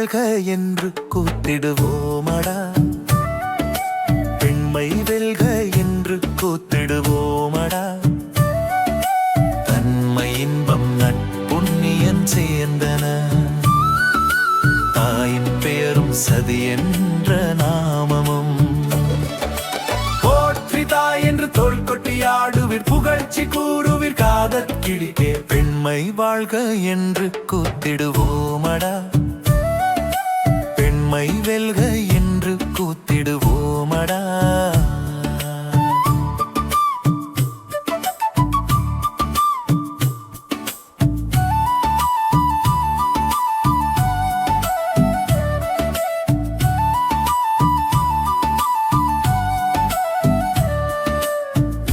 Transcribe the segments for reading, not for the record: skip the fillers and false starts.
வாழ்க என்று கூத்திடுவோமடா, பெண்மை வெல்க என்று கூத்திடுவோமடா. தன்மை இன்பம் நட்புண்ணியன் சேர்ந்தன, தாயின் பெயரும் சதி என்ற நாமமும். போற்றி தாய் என்று தோள் கொட்டி ஆடுவீர், புகழ்ச்சி கூறுவீர் காதற் கிளிக்கே. பெண்மை வாழ்க என்று கூத்திடுவோமடா, பெண்மை வெல்க என்று கூத்திடுவோமடா.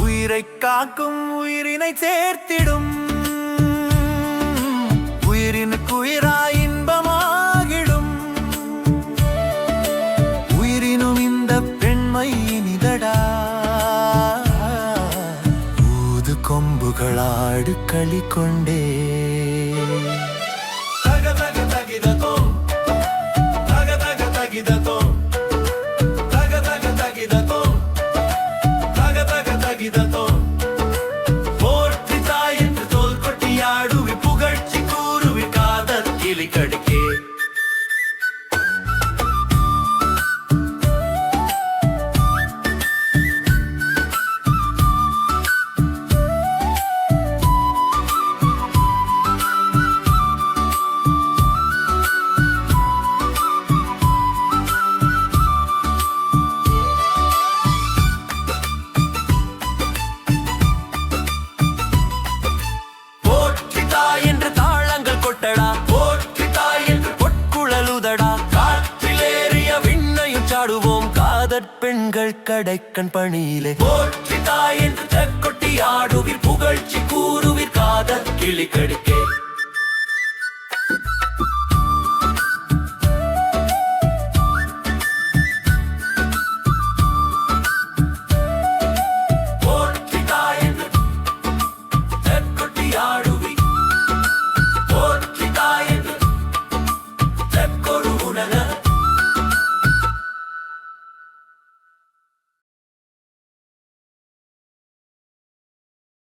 உயிரை காக்கும் உயிரினை சேர்த்திடும், உயிரினுக்கு உயிராய் இன்பமாகிடும். உயிரினும் இந்த பெண்மை இனிதடா, ஊது கொம்புகளாடு களி கொண்டே. தக தக தகிததோ, தக தக தகிததோ, தக தக தகிததோ, தக தக தகிததோ. போற்றி தாய் என்று தோள் கொட்டி ஆடுவி, புகழ்ச்சி கூறுவி காதற் கிளி கடுக்கே. பெண்கள் கடைக்கண் பணியிலே போற்றி தாய் என்று கொட்டி ஆடுவீர், புகழ்ச்சி கூறுவீர் காதற் கிளி கடுக்கே.